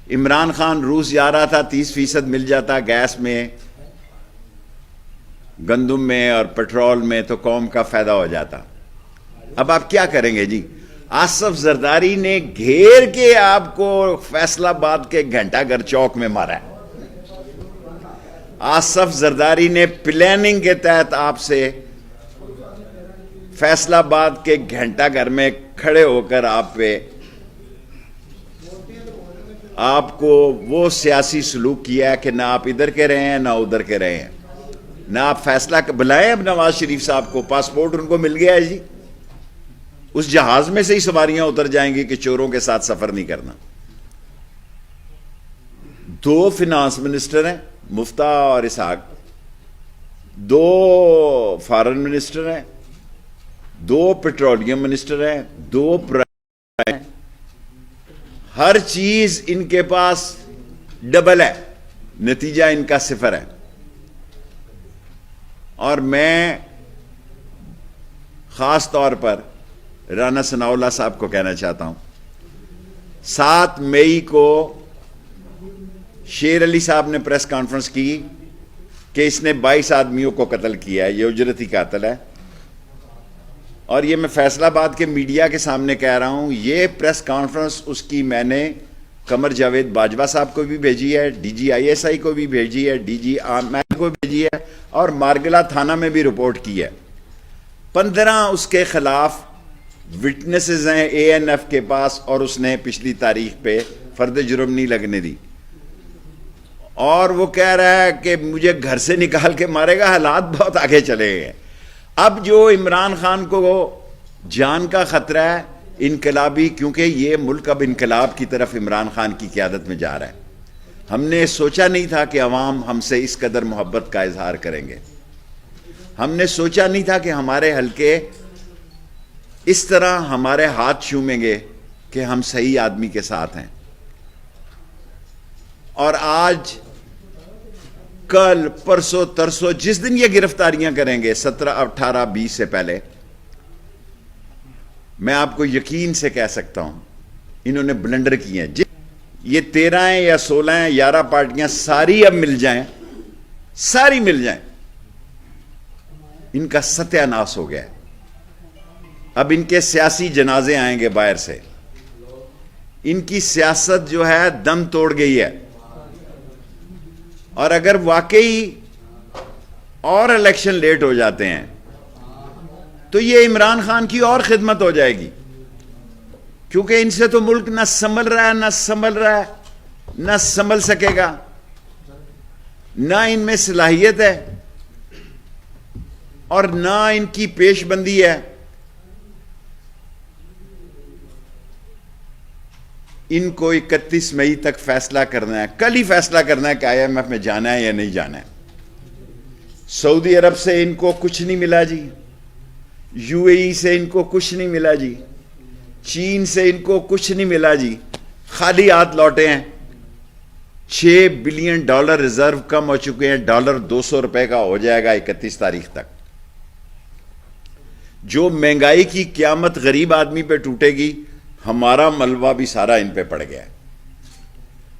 عمران خان روس جا رہا تھا، 30% مل جاتا گیس میں، گندم میں اور پٹرول میں، تو قوم کا فائدہ ہو جاتا۔ اب آپ کیا کریں گے جی؟ آصف زرداری نے گھیر کے آپ کو فیصل آباد کے گھنٹہ گھر چوک میں مارا ہے۔ آصف زرداری نے پلاننگ کے تحت آپ سے فیصل آباد کے گھنٹہ گھر میں کھڑے ہو کر آپ کو وہ سیاسی سلوک کیا ہے کہ نہ آپ ادھر کے رہے ہیں نہ ادھر کے رہے ہیں، نہ آپ فیصلہ بلائیں اب نواز شریف صاحب کو، پاسپورٹ ان کو مل گیا ہے جی، اس جہاز میں سے ہی سواریاں اتر جائیں گی کہ چوروں کے ساتھ سفر نہیں کرنا۔ 2 فنانس منسٹر ہیں، مفتہ اور اسحاق، 2 فارن منسٹر ہیں، 2 پیٹرولیم منسٹر ہیں، 2 پرائم ہیں، ہر چیز ان کے پاس ڈبل ہے، نتیجہ ان کا 0 ہے۔ اور میں خاص طور پر رانا ثناء اللہ صاحب کو کہنا چاہتا ہوں، 7 مئی کو شیر علی صاحب نے پریس کانفرنس کی کہ اس نے 22 آدمیوں کو قتل کیا ہے، یہ اجرتی قاتل ہے، اور یہ میں فیصل آباد کے میڈیا کے سامنے کہہ رہا ہوں، یہ پریس کانفرنس اس کی میں نے قمر جاوید باجوہ صاحب کو بھی بھیجی ہے، ڈی جی ISI کو بھی بھیجی ہے، ڈی جی آمین کو بھیجی ہے، اور مارگلہ تھانہ میں بھی رپورٹ کی ہے۔ 15 اس کے خلاف وٹنسز ہیں ANF کے پاس، اور اس نے پچھلی تاریخ پہ فرد جرم نہیں لگنے دی، اور وہ کہہ رہا ہے کہ مجھے گھر سے نکال کے مارے گا۔ حالات بہت آگے چلے گئے۔ اب جو عمران خان کو جان کا خطرہ ہے انقلابی، کیونکہ یہ ملک اب انقلاب کی طرف عمران خان کی قیادت میں جا رہا ہے۔ ہم نے سوچا نہیں تھا کہ عوام ہم سے اس قدر محبت کا اظہار کریں گے، ہم نے سوچا نہیں تھا کہ ہمارے حلقے اس طرح ہمارے ہاتھ چومیں گے کہ ہم صحیح آدمی کے ساتھ ہیں۔ اور آج، کل، پرسوں، ترسوں، جس دن یہ گرفتاریاں کریں گے 17، 18، 20 سے پہلے، میں آپ کو یقین سے کہہ سکتا ہوں انہوں نے بلنڈر کی ہیں۔ یہ 13 ہیں یا 16 ہیں، 11 پارٹیاں ساری اب مل جائیں، ساری مل جائیں، ان کا ستیہ ناش ہو گیا ہے۔ اب ان کے سیاسی جنازے آئیں گے باہر سے، ان کی سیاست جو ہے دم توڑ گئی ہے۔ اور اگر واقعی اور الیکشن لیٹ ہو جاتے ہیں تو یہ عمران خان کی اور خدمت ہو جائے گی، کیونکہ ان سے تو ملک نہ سنبھل رہا ہے، نہ سنبھل رہا ہے، نہ سنبھل سکے گا، نہ ان میں صلاحیت ہے اور نہ ان کی پیش بندی ہے۔ ان کو 31 مئی تک فیصلہ کرنا ہے، کل ہی فیصلہ کرنا ہے کہ IMF میں جانا ہے یا نہیں جانا ہے۔ سعودی عرب سے ان کو کچھ نہیں ملا جی، UAE سے ان کو کچھ نہیں ملا جی، چین سے ان کو کچھ نہیں ملا جی، خالی ہاتھ لوٹے ہیں۔ $6 بلین ریزرو کم ہو چکے ہیں، ڈالر 200 روپے کا ہو جائے گا 31 تاریخ تک۔ جو مہنگائی کی قیامت غریب آدمی پہ ٹوٹے گی، ہمارا ملبہ بھی سارا ان پہ پڑ گیا ہے،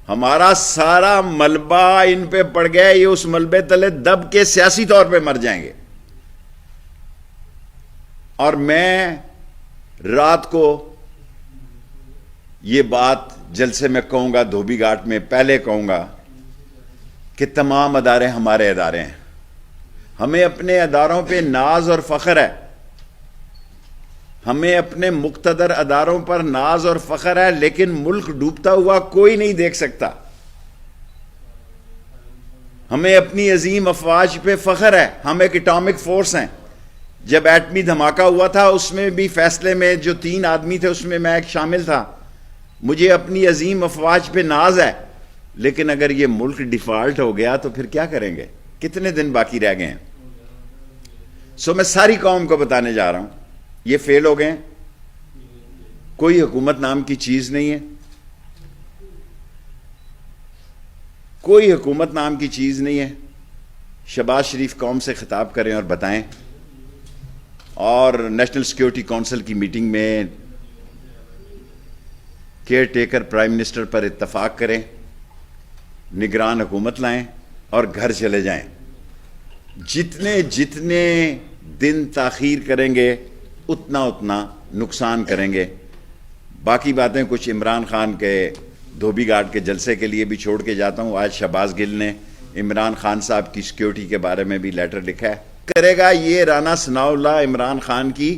ہمارا سارا ملبہ ان پہ پڑ گیا ہے۔ یہ اس ملبے تلے دب کے سیاسی طور پہ مر جائیں گے۔ اور میں رات کو یہ بات جلسے میں کہوں گا، دھوبی گھاٹ میں پہلے کہوں گا کہ تمام ادارے ہمارے ادارے ہیں، ہمیں اپنے اداروں پہ ناز اور فخر ہے، ہمیں اپنے مقتدر اداروں پر ناز اور فخر ہے، لیکن ملک ڈوبتا ہوا کوئی نہیں دیکھ سکتا۔ ہمیں اپنی عظیم افواج پہ فخر ہے، ہم ایک اٹامک فورس ہیں۔ جب ایٹمی دھماکہ ہوا تھا اس میں بھی فیصلے میں جو 3 آدمی تھے اس میں میں ایک شامل تھا، مجھے اپنی عظیم افواج پہ ناز ہے، لیکن اگر یہ ملک ڈیفالٹ ہو گیا تو پھر کیا کریں گے؟ کتنے دن باقی رہ گئے ہیں؟ میں ساری قوم کو بتانے جا رہا ہوں، یہ فیل ہو گئے ہیں، کوئی حکومت نام کی چیز نہیں ہے، کوئی حکومت نام کی چیز نہیں ہے۔ شہباز شریف قوم سے خطاب کریں اور بتائیں، اور نیشنل سیکیورٹی کونسل کی میٹنگ میں کیئر ٹیکر پرائم منسٹر پر اتفاق کریں نگران حکومت لائیں اور گھر چلے جائیں. جتنے جتنے دن تاخیر کریں گے اتنا اتنا نقصان کریں گے. باقی باتیں کچھ عمران خان کے دھوبی گھاٹ کے جلسے کے لیے بھی چھوڑ کے جاتا ہوں. آج شہباز گل نے عمران خان صاحب کی سیکیورٹی کے بارے میں بھی لیٹر لکھا ہے. کرے گا یہ رانا ثناء اللہ عمران خان کی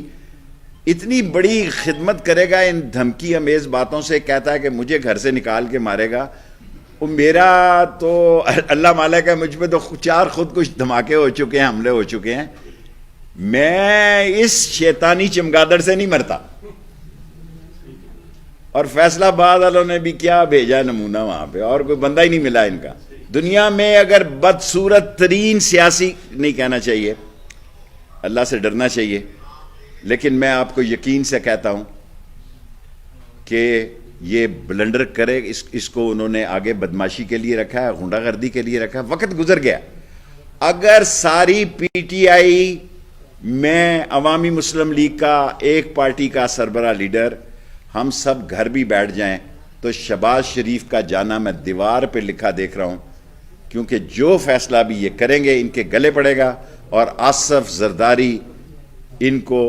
اتنی بڑی خدمت کرے گا ان دھمکی امیز باتوں سے. کہتا ہے کہ مجھے گھر سے نکال کے مارے گا. وہ میرا تو اللہ مالک ہے, مجھ پہ تو 4 خود کچھ دھماکے ہو چکے ہیں, حملے ہو چکے ہیں. میں اس شیطانی چمگادڑ سے نہیں مرتا. اور فیصلہ آباد والوں نے بھی کیا بھیجا نمونہ وہاں پہ, اور کوئی بندہ ہی نہیں ملا ان کا. دنیا میں اگر بدصورت ترین سیاسی, نہیں کہنا چاہیے, اللہ سے ڈرنا چاہیے, لیکن میں آپ کو یقین سے کہتا ہوں کہ یہ بلنڈر کرے. اس کو انہوں نے آگے بدماشی کے لیے رکھا ہے, غنڈہ گردی کے لیے رکھا ہے. وقت گزر گیا. اگر ساری پی ٹی آئی میں عوامی مسلم لیگ کا ایک پارٹی کا سربراہ لیڈر ہم سب گھر بھی بیٹھ جائیں تو شہباز شریف کا جانا میں دیوار پہ لکھا دیکھ رہا ہوں, کیونکہ جو فیصلہ بھی یہ کریں گے ان کے گلے پڑے گا. اور آصف زرداری ان کو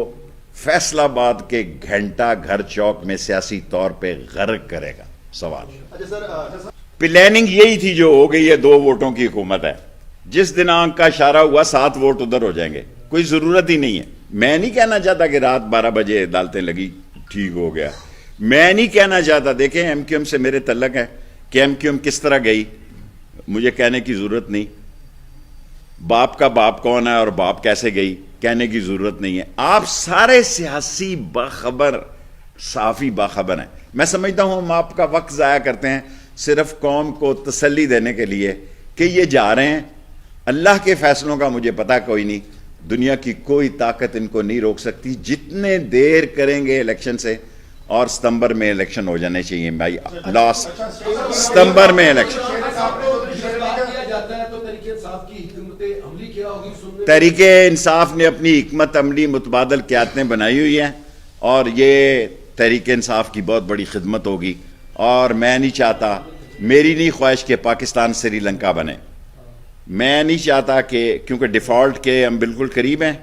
فیصلہ آباد کے گھنٹہ گھر چوک میں سیاسی طور پہ غرق کرے گا. سوال پلاننگ یہی تھی جو ہو گئی ہے. 2 ووٹوں کی حکومت ہے. جس دن آنکھ کا اشارہ ہوا 7 ووٹ ادھر ہو جائیں گے. کوئی ضرورت ہی نہیں ہے. میں نہیں کہنا چاہتا کہ رات 12 بجے عدالتیں لگی ٹھیک ہو گیا. میں نہیں کہنا چاہتا, دیکھیں ایم کیو ایم سے میرے تعلق ہے کہ ایم کیو ایم کس طرح گئی, مجھے کہنے کی ضرورت نہیں. باپ کا باپ کون ہے اور باپ کیسے گئی کہنے کی ضرورت نہیں ہے. آپ سارے سیاسی باخبر صحافی باخبر ہیں. میں سمجھتا ہوں ہم آپ کا وقت ضائع کرتے ہیں صرف قوم کو تسلی دینے کے لیے کہ یہ جا رہے ہیں. اللہ کے فیصلوں کا مجھے پتہ کوئی نہیں. دنیا کی کوئی طاقت ان کو نہیں روک سکتی. جتنے دیر کریں گے الیکشن سے, اور ستمبر میں الیکشن ہو جانے چاہیے بھائی. لاسٹ ستمبر میں الیکشن. تحریک انصاف نے اپنی حکمت عملی متبادل قیادتیں بنائی ہوئی ہیں, اور یہ تحریک انصاف کی بہت بڑی خدمت ہوگی. اور میں نہیں چاہتا, میری نہیں خواہش کہ پاکستان سری لنکا بنے. میں نہیں چاہتا کہ, کیونکہ ڈیفالٹ کے ہم بالکل قریب ہیں.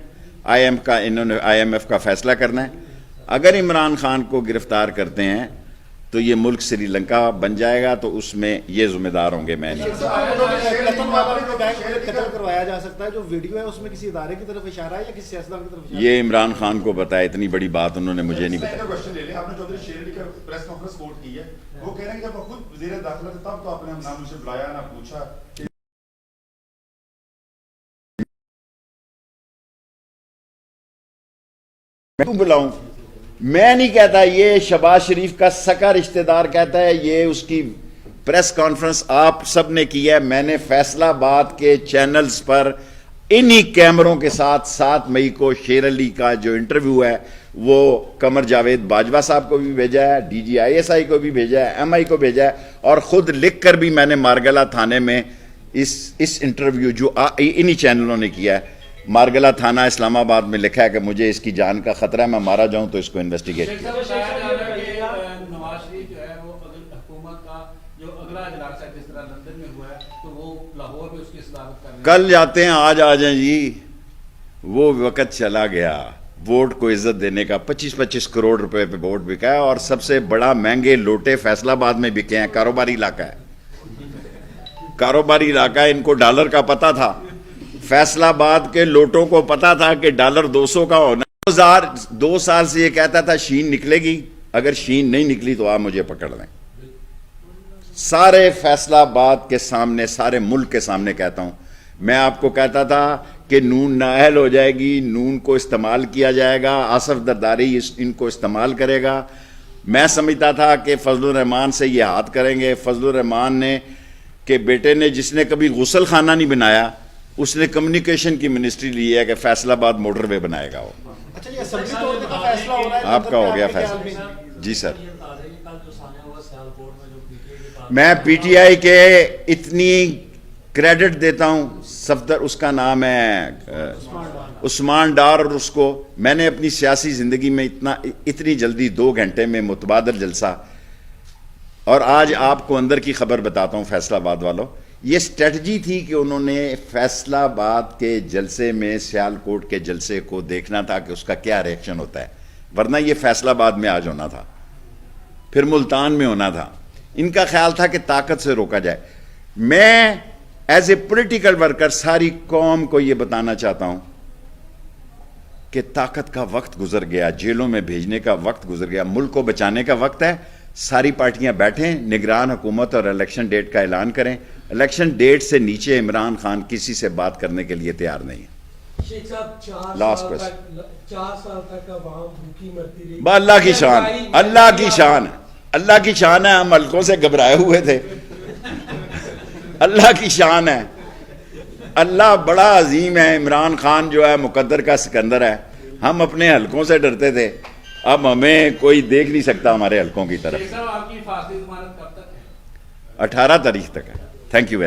انہوں نے آئی ایم ایف کا فیصلہ کرنا ہے. اگر عمران خان کو گرفتار کرتے ہیں تو یہ ملک سری لنکا بن جائے گا, تو اس میں یہ ذمہ دار ہوں گے. میں نہیں. قتل کروایا جا سکتا ہے جو ویڈیو ہے اس میں کسی ادارے کی طرف اشارہ ہے یا کسی سیاستدان کی طرف اشارہ ہے؟ یہ عمران خان کو پتا ہے. اتنی بڑی بات انہوں نے مجھے نہیں بتائی. آپ نے چودھری شیر علی کا پریس کانفرنس کوٹ کی ہے. وہ کہہ رہے ہیں کہ جب خود وزیر داخلہ تھے تب تو آپ نے ہم نام سے بلایا نہ پوچھا. میں بلاؤں, میں نہیں کہتا. یہ شہباز شریف کا سکا رشتہ دار کہتا ہے. یہ اس کی پریس کانفرنس آپ سب نے کی ہے. میں نے فیصلہ آباد کے چینلز پر انہی کیمروں کے ساتھ 7 مئی کو شیر علی کا جو انٹرویو ہے وہ قمر جاوید باجوہ صاحب کو بھی بھیجا ہے, D G I S I کو بھی بھیجا ہے, ایم آئی کو بھیجا ہے, اور خود لکھ کر بھی میں نے مارگلہ تھانے میں اس انٹرویو جو انہی چینلوں نے کیا ہے, مارگلہ تھانہ اسلام آباد میں لکھا ہے کہ مجھے اس کی جان کا خطرہ ہے, میں مارا جاؤں تو اس کو انویسٹیگیٹ کیا. نواز شریف جو ہے وہ حکومت کا جو اگلا اجلاس ہے جس طرح لندن میں ہوا ہے تو وہ لاہور میں اس کی صدارت کرنے کل جاتے ہیں, آج آ جائیں جی. وہ وقت چلا گیا ووٹ کو عزت دینے کا. 25-25 کروڑ روپے پہ ووٹ بکا ہے, اور سب سے بڑا مہنگے لوٹے فیصلہ آباد میں بکے ہیں. کاروباری علاقہ ہے, کاروباری علاقہ ہے. ان کو ڈالر کا پتہ تھا. فیصلہ آباد کے لوٹوں کو پتا تھا کہ ڈالر 200 کا ہونا. 2 سال سے یہ کہتا تھا شین نکلے گی, اگر شین نہیں نکلی تو آپ مجھے پکڑ لیں. سارے فیصلہ آباد کے سامنے, سارے ملک کے سامنے کہتا ہوں. میں آپ کو کہتا تھا کہ نون نااہل ہو جائے گی, نون کو استعمال کیا جائے گا, آصف زرداری ان کو استعمال کرے گا. میں سمجھتا تھا کہ فضل الرحمان سے یہ ہاتھ کریں گے. فضل الرحمان نے کہ بیٹے نے, جس نے کبھی غسل خانہ نہیں بنایا, اس نے کمیونیکیشن کی منسٹری لی ہے کہ فیصلہ آباد موٹر وے بنائے گا. وہ اچھا یہ اسمبلی توڑنے کا فیصلہ ہو رہا ہے آپ کا ہو گیا فیصلہ. جی سر, میں پی ٹی آئی کے اتنی کریڈٹ دیتا ہوں. صفدر اس کا نام ہے عثمان ڈار, اور اس کو میں نے اپنی سیاسی زندگی میں اتنی جلدی 2 گھنٹے میں متبادل جلسہ اور آج آپ کو اندر کی خبر بتاتا ہوں فیصل آباد والوں، یہ اسٹریٹجی تھی کہ انہوں نے فیصل آباد کے جلسے میں سیالکوٹ کے جلسے کو دیکھنا تھا کہ اس کا کیا ریئیکشن ہوتا ہے، ورنہ یہ فیصل آباد میں آج ہونا تھا، پھر ملتان میں ہونا تھا۔ ان کا خیال تھا کہ طاقت سے روکا جائے۔ میں ایز اے پولیٹیکل ورکر ساری قوم کو یہ بتانا چاہتا ہوں کہ طاقت کا وقت گزر گیا، جیلوں میں بھیجنے کا وقت گزر گیا، ملک کو بچانے کا وقت ہے۔ ساری پارٹیاں بیٹھیں، نگران حکومت اور الیکشن ڈیٹ کا اعلان کریں۔ الیکشن ڈیٹ سے نیچے عمران خان کسی سے بات کرنے کے لیے تیار نہیں ہے۔ شیخ صاحب Last 4 سال تک عوام بھوکی مرتی رہی۔ اللہ کی شان، اللہ کی شان، اللہ کی شان ہے، ہم حلقوں سے گھبرائے ہوئے تھے، اللہ کی شان ہے، اللہ بڑا عظیم ہے، عمران خان جو ہے مقدر کا سکندر ہے، ہم اپنے حلقوں سے ڈرتے تھے، اب ہمیں کوئی دیکھ نہیں سکتا ہمارے حلقوں کی طرف۔ شیخ صاحب آپ کی فاصلی ضمانت کب تک ہے؟ 18 تاریخ تک ہے۔ Thank you very